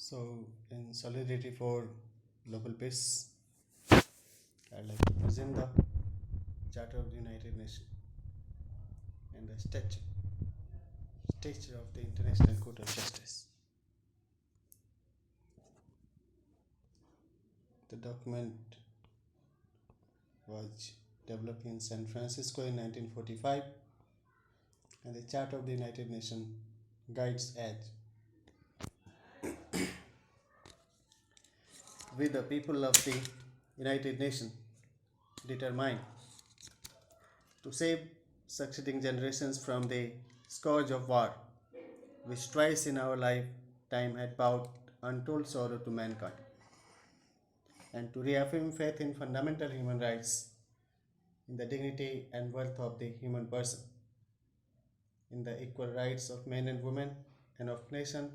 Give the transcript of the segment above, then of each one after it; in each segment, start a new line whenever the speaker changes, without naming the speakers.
So, in solidarity for global peace, I'd like to present the Charter of the United Nations and the Statute of the International Court of Justice. The document was developed in San Francisco in 1945, and the Charter of the United Nations guides as we, the people of the United Nations, determine to save succeeding generations from the scourge of war, which twice in our lifetime had brought untold sorrow to mankind, and to reaffirm faith in fundamental human rights, in the dignity and worth of the human person, in the equal rights of men and women, and of nation,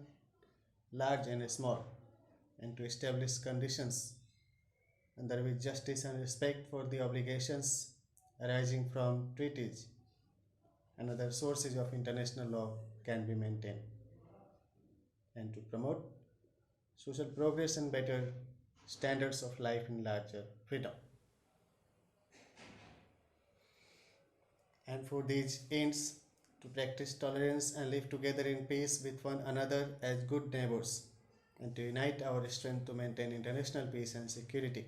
large and small, and to establish conditions under which justice and respect for the obligations arising from treaties and other sources of international law can be maintained, and to promote social progress and better standards of life in larger freedom. And for these ends, to practice tolerance and live together in peace with one another as good neighbors, and to unite our strength to maintain international peace and security,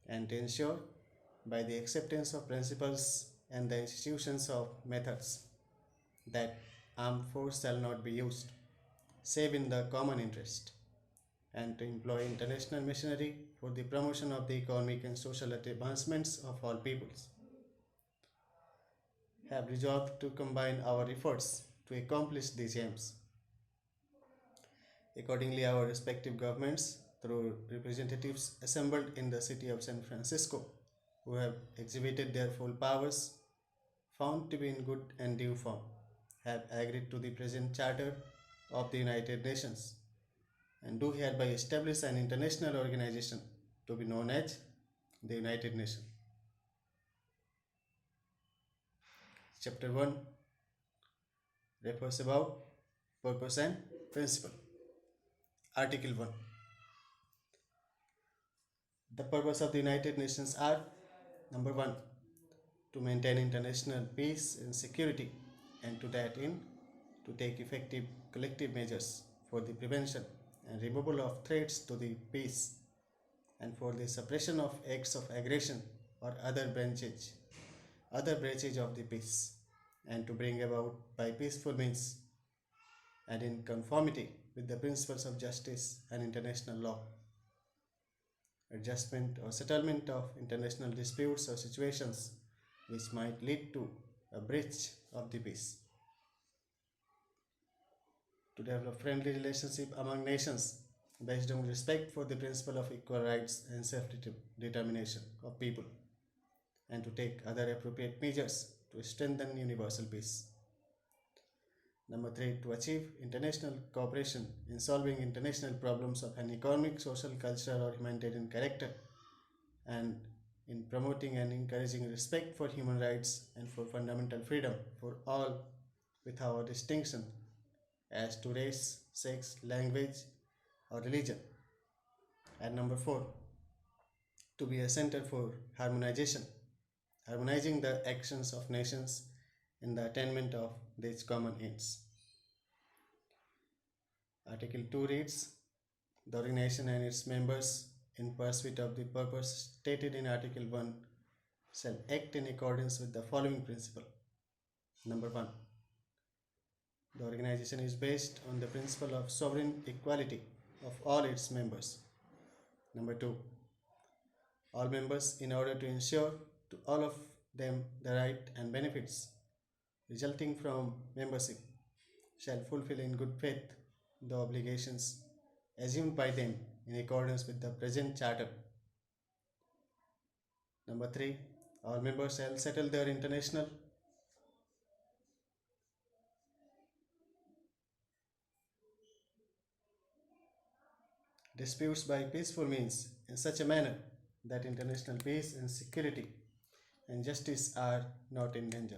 and to ensure, by the acceptance of principles and the institutions of methods, that armed force shall not be used, save in the common interest, and to employ international machinery for the promotion of the economic and social advancements of all peoples, have resolved to combine our efforts to accomplish these aims. Accordingly, our respective governments, through representatives assembled in the city of San Francisco, who have exhibited their full powers, found to be in good and due form, have agreed to the present Charter of the United Nations, and do hereby establish an international organization to be known as the United Nations. Chapter 1 refers about purpose and principle. Article 1. The purpose of the United Nations are: number 1, to maintain international peace and security, and to that end, to take effective collective measures for the prevention and removal of threats to the peace, and for the suppression of acts of aggression or other breaches of the peace, and to bring about by peaceful means and in conformity with the principles of justice and international law, adjustment or settlement of international disputes or situations which might lead to a breach of the peace, to develop friendly relationship among nations based on respect for the principle of equal rights and self-determination of people, and to take other appropriate measures to strengthen universal peace. Number 3, to achieve international cooperation in solving international problems of an economic, social, cultural, or humanitarian character, and in promoting and encouraging respect for human rights and for fundamental freedom for all without distinction as to race, sex, language, or religion. And number 4, to be a center for harmonizing the actions of nations in the attainment of these common ends. Article 2 reads, the organization and its members, in pursuit of the purpose stated in Article 1, shall act in accordance with the following principle. Number 1, the organization is based on the principle of sovereign equality of all its members. Number 2, all members, in order to ensure to all of them the right and benefits resulting from membership, shall fulfill in good faith the obligations assumed by them in accordance with the present Charter. Number 3, all members shall settle their international disputes by peaceful means in such a manner that international peace and security and justice are not in danger.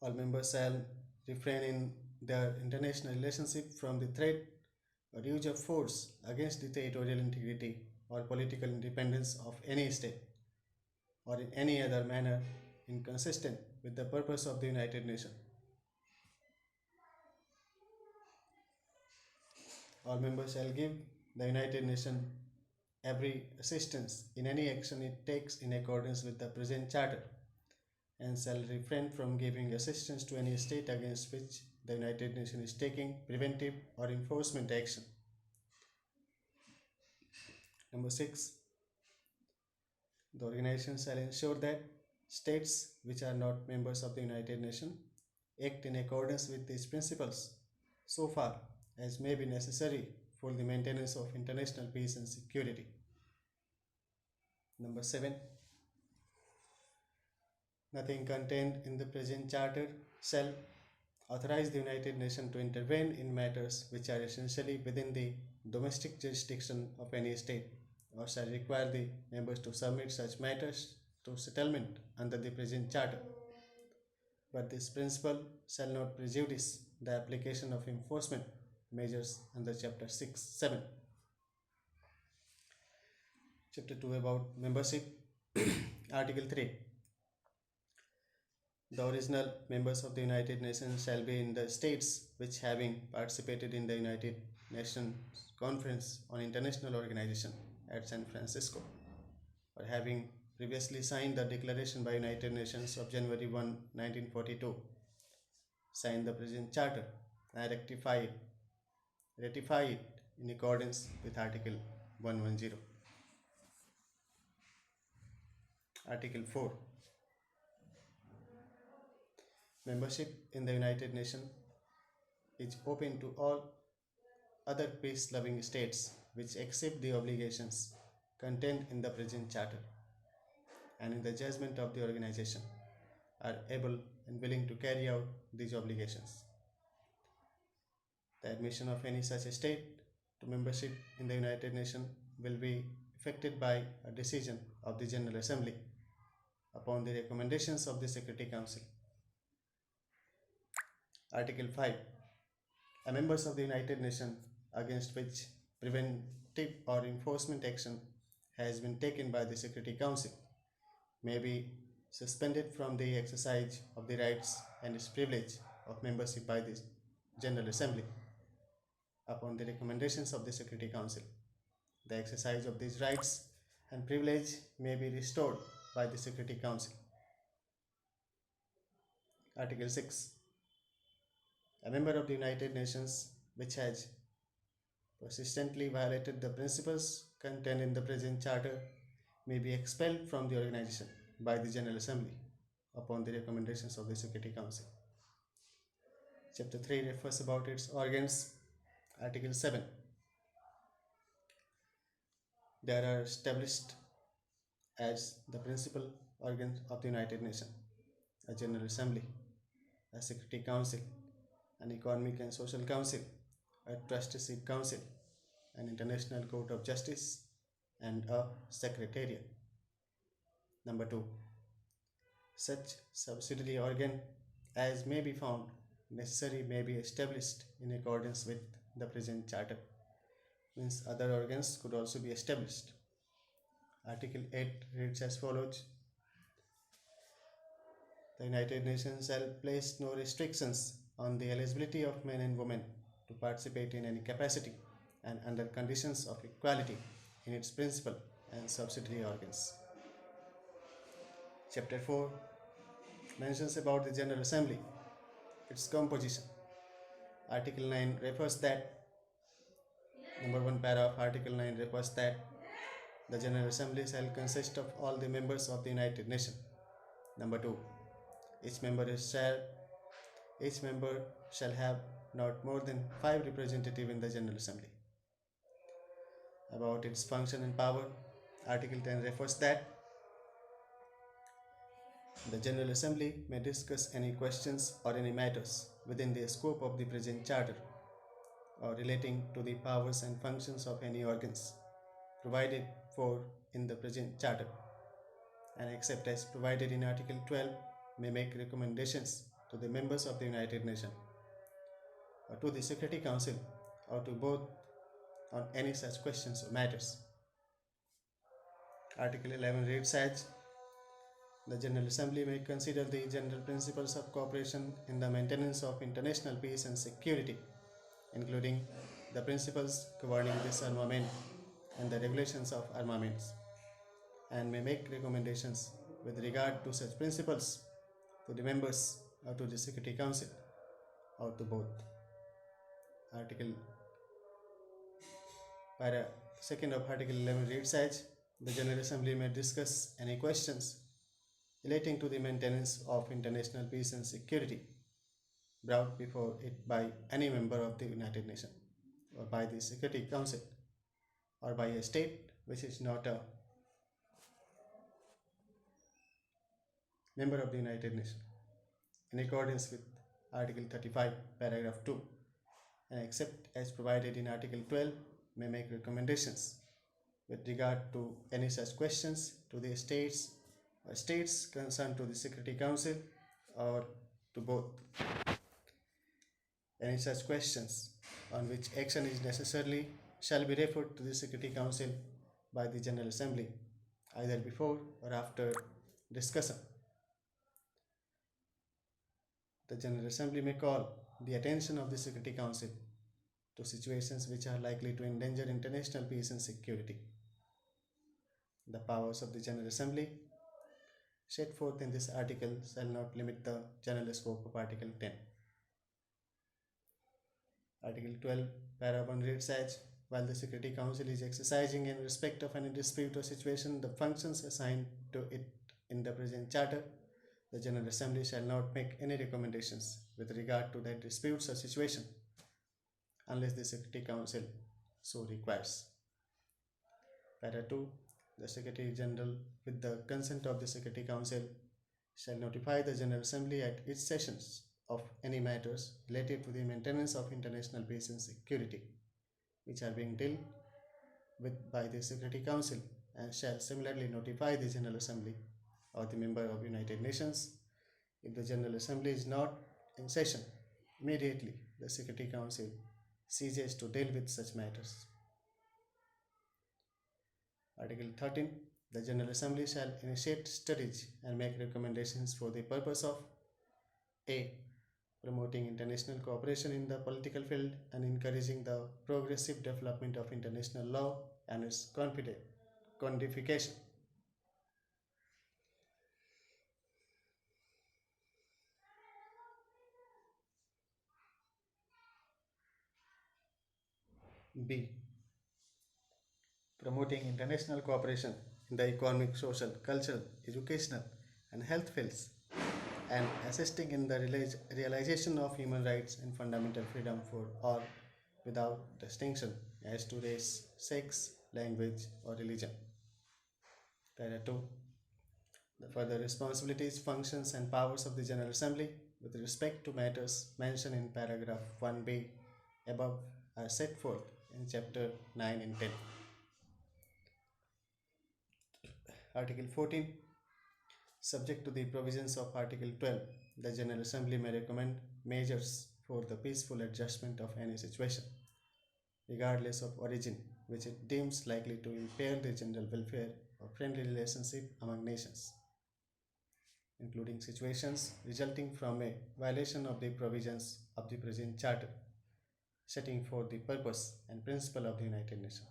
All members shall refrain in their international relationship from the threat or use of force against the territorial integrity or political independence of any state or in any other manner inconsistent with the purpose of the United Nations. All members shall give the United Nations every assistance in any action it takes in accordance with the present charter and shall refrain from giving assistance to any state against which the United Nations is taking preventive or enforcement action. Number 6. The organization shall ensure that states which are not members of the United Nations act in accordance with these principles so far as may be necessary for the maintenance of international peace and security. Number 7. Nothing contained in the present charter shall authorize the United Nations to intervene in matters which are essentially within the domestic jurisdiction of any state or shall require the members to submit such matters to settlement under the present charter. But this principle shall not prejudice the application of enforcement measures under Chapter 6, 7. Chapter 2 about membership. Article 3. The original members of the United Nations shall be in the states which, having participated in the United Nations Conference on International Organization at San Francisco, or having previously signed the Declaration by United Nations of January 1, 1942, signed the present charter and ratify it in accordance with Article 110. Article 4. Membership in the United Nations is open to all other peace-loving states which accept the obligations contained in the present charter and in the judgment of the organization are able and willing to carry out these obligations. The admission of any such state to membership in the United Nations will be effected by a decision of the General Assembly upon the recommendations of the Security Council. Article 5. A members of the United Nations against which preventive or enforcement action has been taken by the Security Council may be suspended from the exercise of the rights and its privilege of membership by the General Assembly upon the recommendations of the Security Council. The exercise of these rights and privilege may be restored by the Security Council. Article 6. A member of the United Nations which has persistently violated the principles contained in the present charter may be expelled from the organization by the General Assembly upon the recommendations of the Security Council. Chapter 3 refers about its organs. Article 7. There are established as the principal organs of the United Nations a General Assembly, a Security Council, an Economic and Social Council, a Trusteeship Council, an International Court of Justice, and a Secretariat. Number 2. Such subsidiary organ as may be found necessary may be established in accordance with the present charter. Means other organs could also be established. Article 8 reads as follows. The United Nations shall place no restrictions on the eligibility of men and women to participate in any capacity and under conditions of equality in its principal and subsidiary organs. Chapter 4 mentions about the General Assembly, its composition. Article 9 refers that Number 1 para of Article 9 refers that the General Assembly shall consist of all the members of the United Nations. Number 2. Each member shall have not more than 5 representatives in the General Assembly. About its function and power, Article 10 refers that the General Assembly may discuss any questions or any matters within the scope of the present charter or relating to the powers and functions of any organs provided for in the present charter, and except as provided in Article 12 may make recommendations to the members of the United Nations or to the Security Council or to both on any such questions or matters. Article 11 reads as the General Assembly may consider the general principles of cooperation in the maintenance of international peace and security, including the principles governing disarmament and the regulations of armaments, and may make recommendations with regard to such principles to the members or to the Security Council or to both. Article para second of Article 11 reads as the General Assembly may discuss any questions relating to the maintenance of international peace and security brought before it by any member of the United Nations or by the Security Council or by a state which is not a member of the United Nations in accordance with Article 35, paragraph 2, and except as provided in Article 12, may make recommendations with regard to any such questions to the states or states concerned to the Security Council or to both. Any such questions on which action is necessarily shall be referred to the Security Council by the General Assembly, either before or after discussion. The General Assembly may call the attention of the Security Council to situations which are likely to endanger international peace and security. The powers of the General Assembly set forth in this article shall not limit the general scope of Article 10. Article 12, para 1 reads as while the Security Council is exercising in respect of any dispute or situation the functions assigned to it in the present Charter, the General Assembly shall not make any recommendations with regard to that dispute or situation unless the Security Council so requires. Para 2. The Secretary General, with the consent of the Security Council, shall notify the General Assembly at its sessions of any matters related to the maintenance of international peace and security, which are being dealt with by the Security Council, and shall similarly notify the General Assembly or the member of United Nations if the General Assembly is not in session. Immediately, the Security Council ceases to deal with such matters. Article 13. The General Assembly shall initiate studies and make recommendations for the purpose of a. Promoting international cooperation in the political field and encouraging the progressive development of international law and its codification. B. Promoting international cooperation in the economic, social, cultural, educational, and health fields, and assisting in the realization of human rights and fundamental freedom for all without distinction as to race, sex, language, or religion. Para 2. The further responsibilities, functions, and powers of the General Assembly with respect to matters mentioned in paragraph 1b above are set forth in chapter 9 and 10. Article 14. Subject to the provisions of Article 12, the General Assembly may recommend measures for the peaceful adjustment of any situation, regardless of origin, which it deems likely to impair the general welfare or friendly relationship among nations, including situations resulting from a violation of the provisions of the present Charter, setting forth the purpose and principle of the United Nations.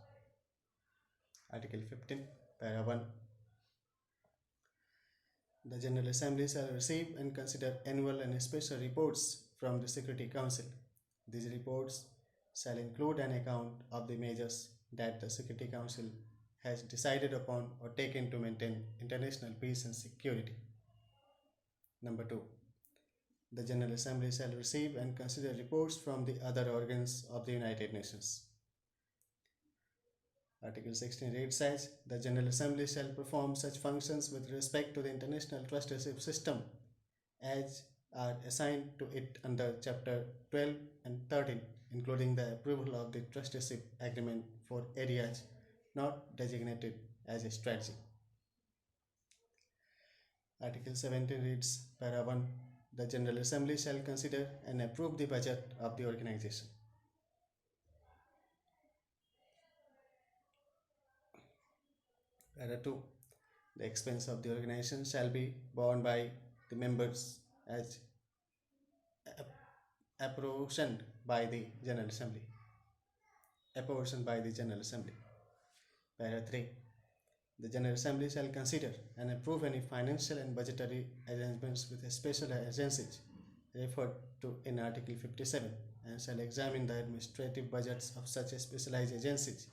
Article 15, para 1. The General Assembly shall receive and consider annual and special reports from the Security Council. These reports shall include an account of the measures that the Security Council has decided upon or taken to maintain international peace and security. Number 2. The General Assembly shall receive and consider reports from the other organs of the United Nations. Article 16 reads as the General Assembly shall perform such functions with respect to the international trusteeship system as are assigned to it under Chapter 12 and 13, including the approval of the trusteeship agreement for areas not designated as a strategy. Article 17 reads, para 1. the General Assembly shall consider and approve the budget of the organization. Para 2. The expense of the organization shall be borne by the members as apportioned by the General Assembly. Apportioned by the General Assembly. Para 3. The General Assembly shall consider and approve any financial and budgetary arrangements with special agencies referred to in Article 57 and shall examine the administrative budgets of such specialized agencies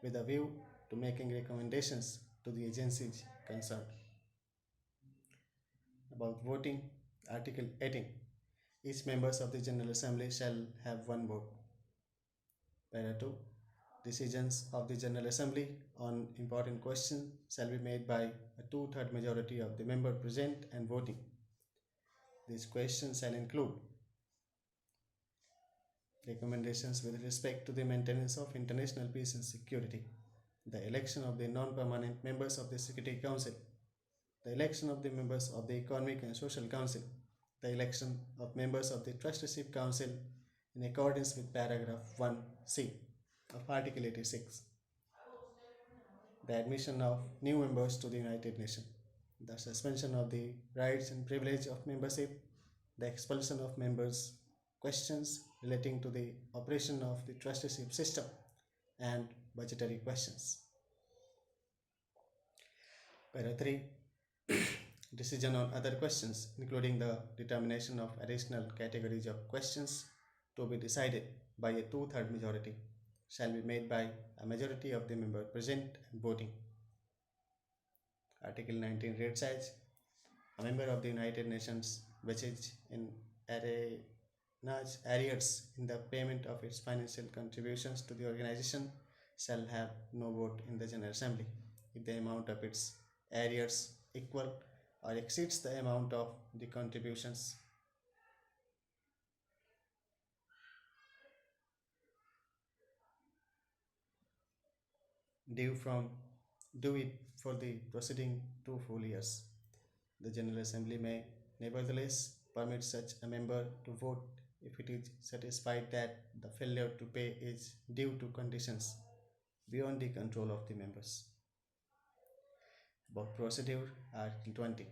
with a view to making recommendations to the agencies concerned. About voting, Article 18. Each members of the General Assembly shall have one vote. Para 2. Decisions of the General Assembly on important questions shall be made by a two-third majority of the member present and voting. These questions shall include recommendations with respect to the maintenance of international peace and security, the election of the non-permanent members of the Security Council, the election of the members of the Economic and Social Council, the election of members of the Trusteeship Council in accordance with paragraph 1c of Article 86, the admission of new members to the United Nations, the suspension of the rights and privilege of membership, the expulsion of members, questions relating to the operation of the trusteeship system, and budgetary questions. Para 3. Decision on other questions, including the determination of additional categories of questions to be decided by a two-third majority, shall be made by a majority of the members present and voting. Article 19 reads as, a member of the United Nations which is in arrears in the payment of its financial contributions to the organization shall have no vote in the General Assembly if the amount of its arrears equal or exceeds the amount of the contributions due it for the preceding 2 full years. The General Assembly may nevertheless permit such a member to vote if it is satisfied that the failure to pay is due to conditions beyond the control of the members. About procedure, Article 20.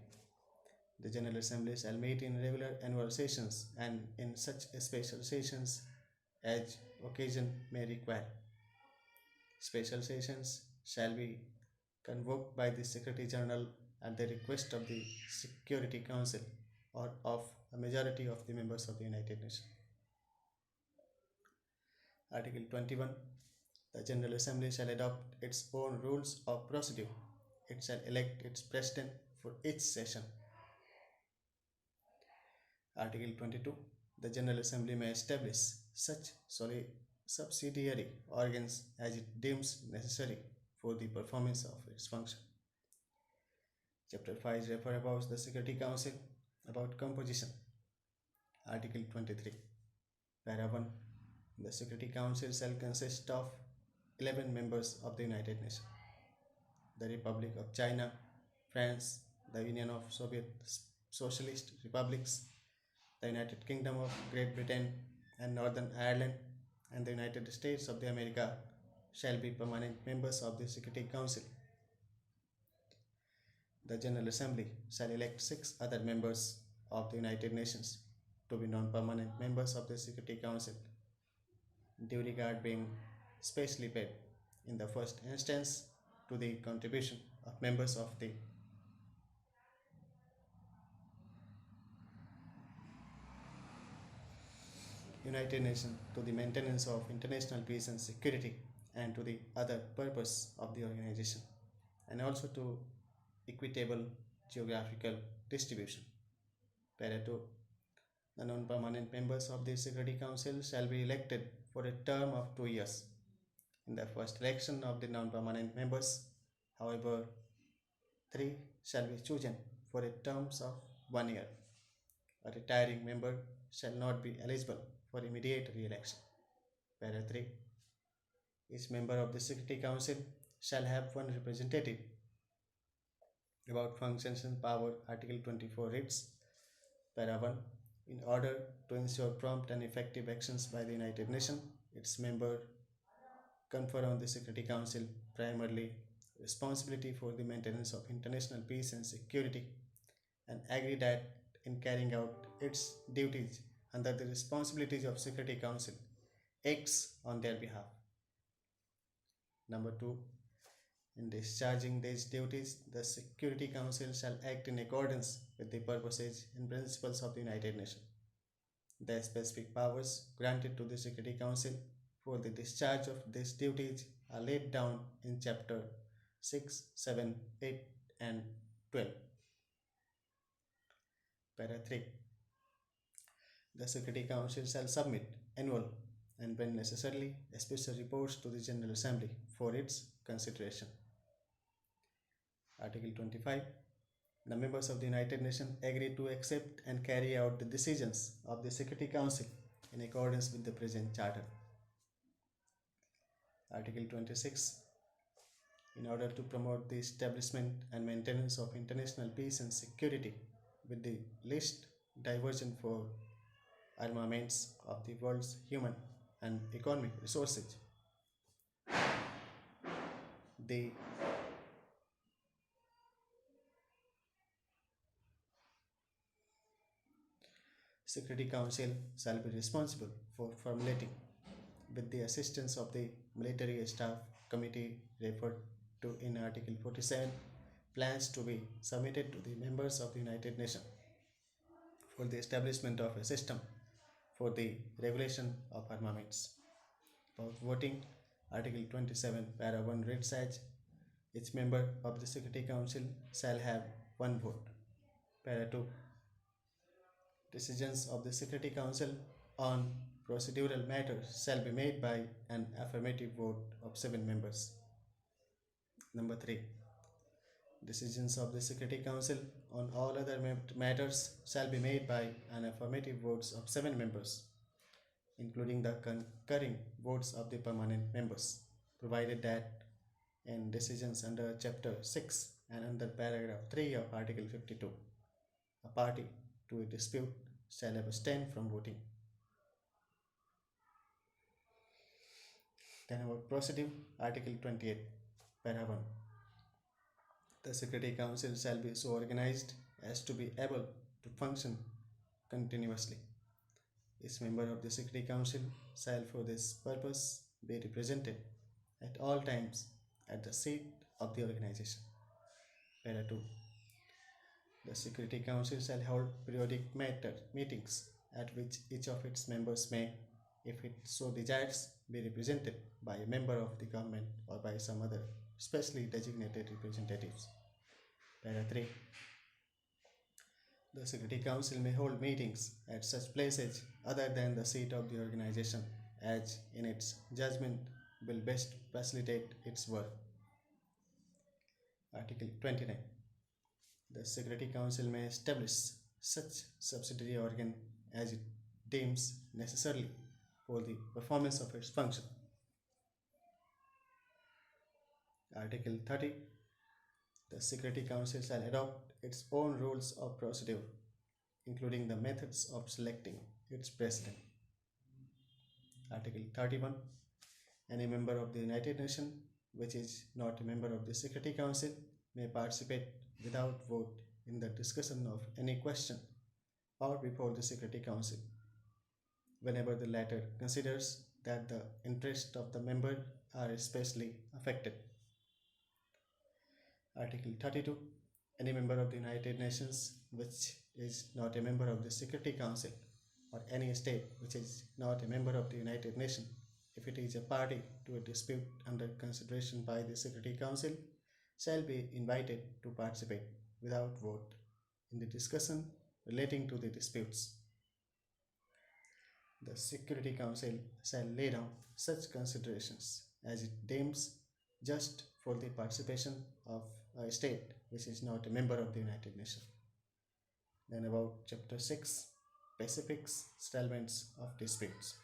The General Assembly shall meet in regular annual sessions and in such special sessions as occasion may require. Special sessions shall be convoked by the Secretary General at the request of the Security Council or of a majority of the members of the United Nations. Article 21. The General Assembly shall adopt its own rules of procedure. It shall elect its president for each session. Article 22. The General Assembly may establish such subsidiary organs as it deems necessary for the performance of its function. Chapter 5 refers about the Security Council. About composition. Article 23. Para 1. The Security Council shall consist of 11 members of the United Nations, the Republic of China, France, the Union of Soviet Socialist Republics, the United Kingdom of Great Britain and Northern Ireland, and the United States of America shall be permanent members of the Security Council. The General Assembly shall elect 6 other members of the United Nations to be non-permanent members of the Security Council, due regard being specially paid in the first instance to the contribution of members of the United Nations to the maintenance of international peace and security and to the other purpose of the organization, and also to equitable geographical distribution. Para 2. The non-permanent members of the Security Council shall be elected for a term of 2 years. In the first election of the non-permanent members, however, 3 shall be chosen for a term of 1 year. A retiring member shall not be eligible for immediate re-election. Para 3. Each member of the Security Council shall have one representative. About functions and power, Article 24 reads, Para 1. In order to ensure prompt and effective actions by the United Nations, its member confer on the Security Council primarily responsibility for the maintenance of international peace and security, and agree that in carrying out its duties under the responsibilities of Security Council acts on their behalf. Number 2. In discharging these duties, the Security Council shall act in accordance with the purposes and principles of the United Nations. The specific powers granted to the Security Council for the discharge of these duties are laid down in Chapter 6, 7, 8, and 12. Para 3. The Security Council shall submit annual and, when necessary, special reports to the General Assembly for its consideration. Article 25. The members of the United Nations agree to accept and carry out the decisions of the Security Council in accordance with the present Charter. Article 26. In order to promote the establishment and maintenance of international peace and security with the least diversion for armaments of the world's human and economic resources, the Security Council shall be responsible for formulating, with the assistance of the Military Staff Committee referred to in Article 47, plans to be submitted to the members of the United Nations for the establishment of a system for the regulation of armaments. About voting, Article 27, Para 1 reads as each member of the Security Council shall have one vote. Para 2. Decisions of the Security Council on procedural matters shall be made by an affirmative vote of 7 members. Number 3. Decisions of the Security Council on all other matters shall be made by an affirmative votes of 7 members, including the concurring votes of the permanent members, provided that in decisions under Chapter 6 and under Paragraph 3 of Article 52, a party to a dispute shall abstain from voting. Then about procedure, Article 28, Para 1. The Security Council shall be so organized as to be able to function continuously. Each member of the Security Council shall for this purpose be represented at all times at the seat of the organization. Para 2. The Security Council shall hold periodic meetings at which each of its members may, if it so desires, be represented by a member of the government or by some other specially designated representatives. Para 3. The Security Council may hold meetings at such places other than the seat of the organization as, in its judgment, will best facilitate its work. Article 29. The Security Council may establish such subsidiary organ as it deems necessary for the performance of its function. Article 30. The Security Council shall adopt its own rules of procedure, including the methods of selecting its president. Article 31. Any member of the United Nations which is not a member of the Security Council may participate without vote in the discussion of any question or before the Security Council, whenever the latter considers that the interests of the member are especially affected. Article 32. Any member of the United Nations which is not a member of the Security Council, or any state which is not a member of the United Nations, if it is a party to a dispute under consideration by the Security Council, shall be invited to participate without vote in the discussion relating to the disputes. The Security Council shall lay down such considerations as it deems just for the participation of a state which is not a member of the United Nations. Then about Chapter 6, Specific Settlements of Disputes.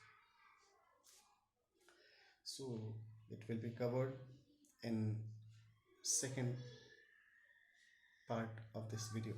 So it will be covered in second part of this video.